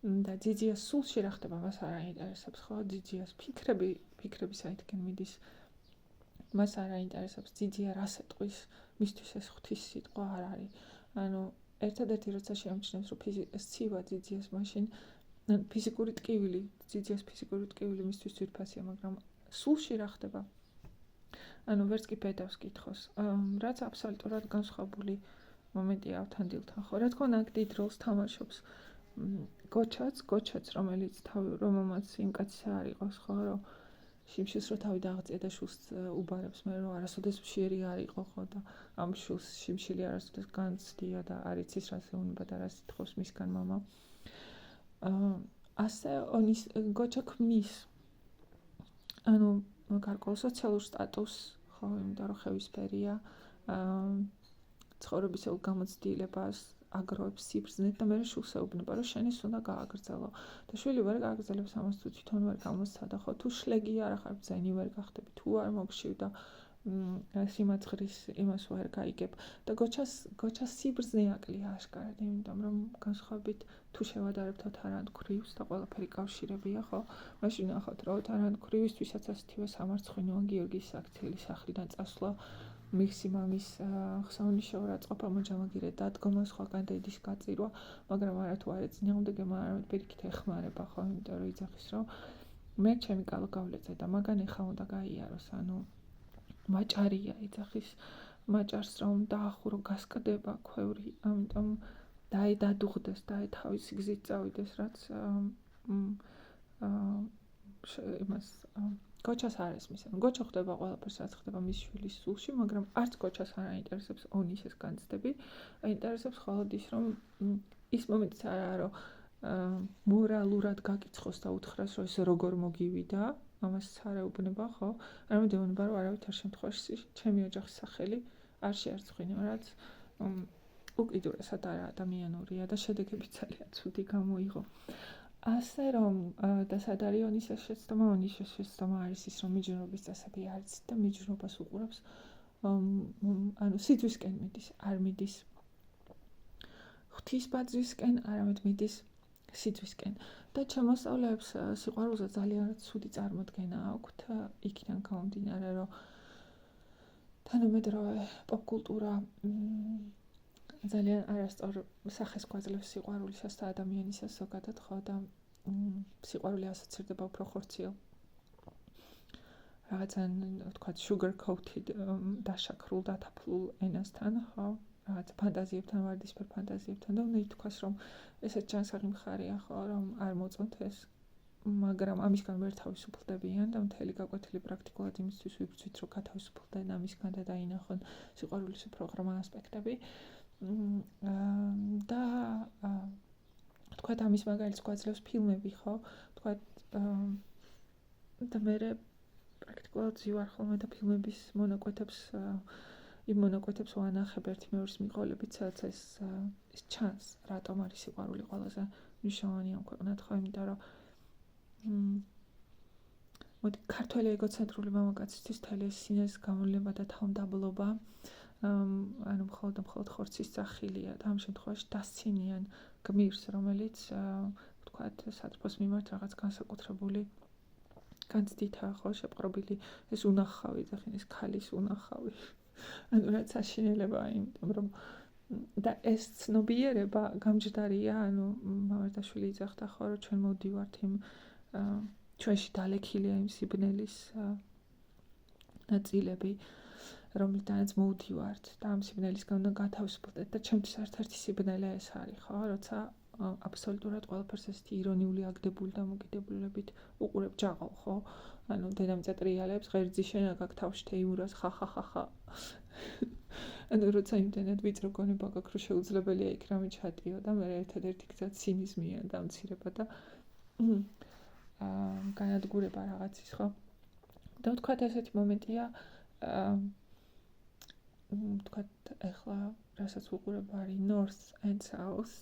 და ძიძიას სულში რა ხდება, მას არ აინტერესებს, ხო? ძიძიას ფიქრები საითკენ მიდის, მას არ აინტერესებს ძიძია რას ეტყვის, მისთვის ეს ღვთის სიტყვა არ არის. ერთადერთი როცა შეამჩნევს, რომ სცივა ძიძიას მაშინ ფიზიკური ტკივილი, ძიძიას ფიზიკური ტკივილი მისთვის ძვირფასია, მაგრამ სულში რა ხდება? ვერც კი ბედავს კითხოს, რაც აბსოლუტურად განსხვავებული მომენტია ავთანდილთან, ხო? რა თქმა უნდა, დიდ როლს თამაშობს გოჩაც, რომელმაც იმ კაცისა არ იყოს, ხო, რომ შიმშილს რო თავი დააღწია და შულს უბარებს, მე რომ არასოდეს მშიერი არ იყო, ხო, და ამ შულს შიმშილი არასოდეს განცდია და არ იცის რას ეუბნება და რას ითხოვს მისგან მამა. ასე გოჩა ქმნის გარკვეულ სოციალურ სტატუსს, ხო, იმიტომ რომ ხევისფერია, ცხოვრების ეულ გამოცდილებას აგროვებს სიბრძნედ და მე შულს ეუბნება, რომ შენ ის უნდა გააგრძელო და შვილი ვერ გააგრძელებს ამას თუ თვითონ ვერ გამოსცადა, ხო, თუ შლეგი არ ახარ ბძენი ვერ გახდები, თუ არ მოგშივ და სიმაცხრის იმას ვერ გაიგებ და გოჩას სიბრძნე აკლია აშკარად, იმიტომ რომ განსხვავებით თუ შევადარებთ თარან ქვრივს და ყველაფერი კავშირებია, ხო, მაშინ ნახავთ რომ თარან ქვრივისთვისაც ასეთივე სამარცხვინოა გიორგის საქციელის სახლიდან წასვლა, მისი მამის ხსაუნიშნავ რაწყობა მოჯამაგირე დადგომა სხვაგან დედის გაწირვა, მაგრამ არა თუ არ ეწინააღმდეგება, არამედ პირიქით ეხმარება, ხო, იმიტომ რომ იძახის რომ მე ჩემი კალო გავლეწე და მაგან ეხა უნდა გაიაროს, მაჭარია იძახის მაჭარს რომ დაახურო გასკდება ქვევრი, ამიტომ დადუღდეს და თავისი გზით წავიდეს, რაც იმას გოჩას არ ესმის. გოჩა ხდება ყველაფერს, რაც ხდება მის შვილის სულში, მაგრამ არც გოჩას არ აინტერესებს ონის ეს განცდები, აინტერესებს მხოლოდ ის, რომ ის მომენტიც არა, რომ მორალურად გაკიცხოს და უთხრას, რომ ეს როგორ მოგივიდა, ამას არ ეუბნება, ხო? არამედ ეუბნება, რომ არავითარ შემთხვევაში ჩემი ოჯახის სახელი არ შეერცხვინა, რაც უკიდურესად არა ადამიანურია და შედეგები ძალიან ცუდი გამოიღო. ასე რომ და სად არის ონის ეს შეცდომა? ონის ეს შეცდომა არის ის, რომ მიჯნურობის წესები არ იცით და მიჯნურობას უყურებს, სიძვისკენ მიდის, არ მიდის ღვთისბაძვისკენ, არამედ მიდის სიძვისკენ. და ჩემოსწავლეებს სიყვარულზე ძალიან ცუდი წარმოდგენა აქვთ, იქიდან გამომდინარე, რომ თანამედროვე პოპკულტურა ძალიან არასწორ სახეს გვაძლევს სიყვარულისას და ადამიანისას ზოგადად, ხო, და სიყვარული ასოცირდება უფრო ხორციელ რაღაცა, თქვათ, sugar coated დაშაქრულ დათაფლულ ენასთან, ხო, რაღაცა ფანტაზიებთან, ვარდისფერ ფანტაზიებთან და უნდა ითქვას, რომ ესეც ჯანსაღი მხარეა, ხო, რომ არ მოწონთ ეს, მაგრამ ამისგან ვერ თავისუფლდებიან და მთელი გაკვეთილი პრაქტიკულად იმისთვის ვიბრძვით, რომ გათავისუფლდნენ ამისგან და დაინახონ სიყვარულის უფრო ღრმა ასპექტები. და თქვათ ამის მაგალითს გვაძლევს ფილმები, ხო, თქვათ და მე პრაქტიკულად ვარ ხოლმე და ფილმების მონაკვეთებს იმ მონაკვეთებს ვანახებ ერთი-მეორის მიყოლებით, სადაც ეს ჩანს, რატომ არის სიყვარული ყველაზე მნიშვნელოვანი ამ ქვეყნად, ხო, იმიტომ რომ მოდი ქართველი ეგოცენტრული მამაკაცისთვის მთელი ეს სინეს გამოვლება და თავმდაბლობა მხოლოდ ხორცის სახილია და ამ შემთხვევაში დასცინიან გმირს, რომელიც ვთქვათ, სატრფოს მიმართ რაღაც განსაკუთრებული განცდითაა, ხო, შეპყრობილი, ეს უნახავი, ეს ქალის უნახავი, რაც საშინელებაა, იმიტომ რომ და ეს ცნობიერება გამჯდარია, მამარდაშვილი იძახდა, ხო, რომ ჩვენ მოვდივართ იმ ჩვენში დალექილია იმ სიბნელის ნაწილები, რომლიდანაც მოვდივართ და ამ სიბნელისგან უნდა გათავისუფლდეთ და ჩემთვის ერთ-ერთი სიბნელე ეს არის, ხო, როცა აბსოლუტურად ყველაფერს ესეთი ირონიული აგდებული და მოკიდებულებით უყურებ ჯაყავ, ხო, დედამიწა ტრიალებს, ღერძი შენ აქ თავში თეიმურას ხახახახა. როცა იმდენად ვიწრო გონება გაქვს, რომ შეუძლებელია იქ რამე ჩატიო და მე ერთადერთი გზა ცინიზმია და ამცირება და განადგურება რაღაცის, ხო. და ვთქვათ, ესეთი მომენტია თქვათ ეხლა რასაც ვუყურებ არის North and South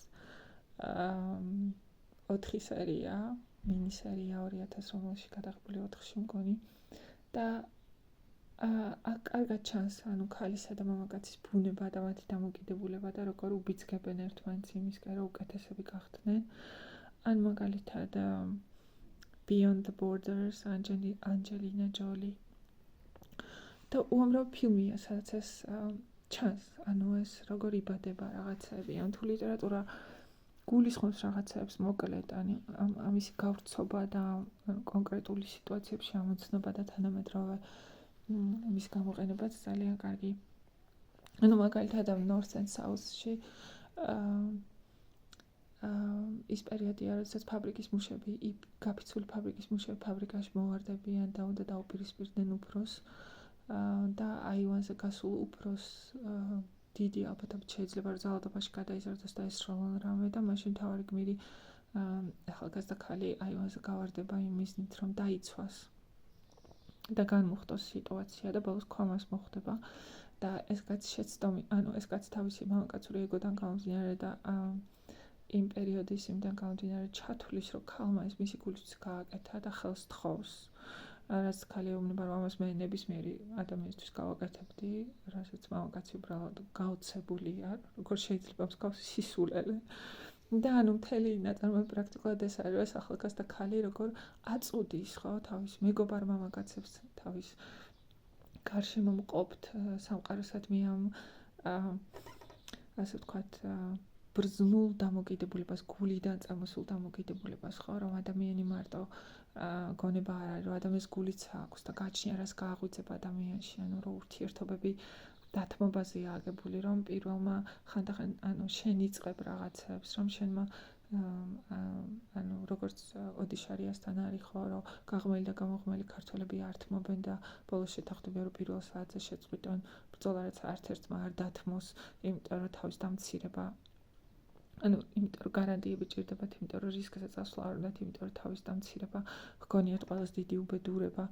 4 სერია, მინი სერია 2000 რომელში გადაღებული 4-ში მგონი და აქ კარგად ჩანს ანუ ქალისა და მამაკაცის ბუნება და მათი დამოკიდებულება და როგორ უბიძგებენ ერთმანეთს იმისკენ რომ უკეთესები გახდნენ. ან მაგალითად Beyond the Borders Angelina Jolie და უამრავ ფილმია სადაც ეს ჩანს ანუ ეს როგორ იბადება რაღაცები ან თუ ლიტერატურა გულისხმობს რაღაცებს მოკლედ ამისი გავრცობა და კონკრეტული სიტუაციებში ამოცნობა და თანამედროვე მის გამოყენებაც ძალიან კარგი. ანუ მაგალითად North and South-ში ის პერიოდია, როდესაც ფაბრიკის მუშები, გაფიცული ფაბრიკის მუშები ფაბრიკაში მოვარდებიან და უნდა დაუპირისპირდნენ უფროს და აივანზე გასულ უფროს დიდი ალბათობით შეიძლება რომ ძალადობაში გადაიზარდოს და ესროლონ რამე და მაშინ მთავარი გმირი ახალგაზრდა ქალი აივანზე გავარდება იმ მიზნით რომ დაიცვას და განმუხტოს სიტუაცია და ბოლოს ქვამას მოხვდება და ეს კაცი შეცდომი, ანუ ეს კაცი თავისი მამაკაცური ეგოდან გამომდინარე და იმ პერიოდის იმდან გამომდინარე ჩათვლის რომ ქალმა ეს მისი გულიც გააკეთა და ხელს თხოვს რაც ქალი ეუბნება რომ ამას მე ნებისმიერი ადამიანისთვის გავაკეთებდი, რასაც მამაკაცი უბრალოდ გაოცებულია, როგორ შეიძლება მსგავსი სისულელე. და ანუ მთელი ნაწარმოები პრაქტიკულად ეს არის, რომ ეს ახალგაზრდა ქალი როგორ აწუდის ხო თავის მეგობარ მამაკაცებს, თავის გარშემო მყოფთ სამყაროსადმი ამ ასე ვთქვათ ბრძნულ დამოკიდებულებას, გულიდან წამოსულ დამოკიდებულებას, ხო, რომ ადამიანი მარტო გონება არ არის, რომ ადამიანს გულიც აქვს და გააჩნია რას გააღვიძება ადამიანში, ანუ რომ ურთიერთობები დათმობაზეა აგებული, რომ პირველმა ხანდახან ანუ შენ იწყებ რაღაცებს, რომ შენმა ანუ როგორც ოდიშარიასთან არის ხო, რომ გაღმელი და გამოღმელი ქართველები ართმობენ და ბოლოს შეთანხმდებიან რომ პირველ საათზე შეწყვიტონ ბრძოლა, რაც არც-ერთმა არ დათმოს, იმიტომ რომ თავის დამცირება ანუ იმიტომ რომ გარანტიები ჭირდებათ, იმიტომ რომ რისკზე წასვლა არ უნდათ, იმიტომ რომ თავის დამცირება გქონიათ ყველაზე დიდი უბედურება,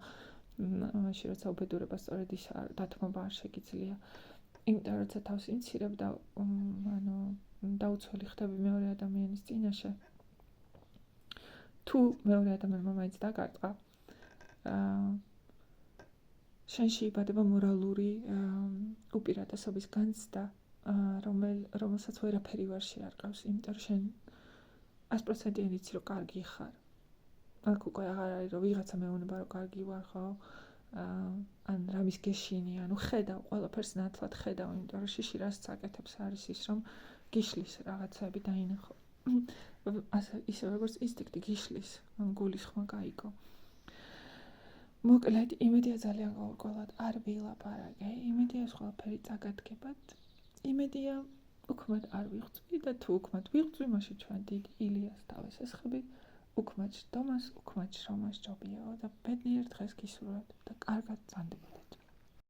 მაშინ როცა უბედურება სწორედ ის დათმობა არ შეგიძლია. იმიტომ რომ როცა თავს იმცირებ და ანუ დაუცველი ხდები მეორე ადამიანის წინაშე. თუ მეორე ადამიანმა მაინც დაგარტყა, შენში იბადება მორალური უპირატესობის განცდა, რომელსაც ვერაფერი ვერ შეარყევს, იმიტომ რომ შენ 100%-იანი იცი რომ კარგი ხარ. აქ უკვე აღარ არის რომ ვიღაცა მეუბნება რომ კარგი ვარ ხო? ან რამის გეშინი, ანუ ხედავ, ყველაფერს ნათლად ხედავ, იმიტომ რომ შიში რას წაკეთებს არის ის რომ გიშლის რაღაცები დაინახო. ასე ისე როგორც ინსტინქტი გიშლის, გულისხმა გაიგო. მოკლედ, იმედია ძალიან გაურკვევლად არ ვილაპარაკე, იმედია ეს ყველაფერი წაგადგებათ. იმედია უქმად არ ვიღწვი და თუ უქმად ვიღწვი, მაშინ ჩვენ დიდი ილიას თავის ესხები, უქმად შრომას, უქმად შრომას ჯობიაო და ბედნიერ დღეს გისურვებთ და კარგად წანდებოდეთ.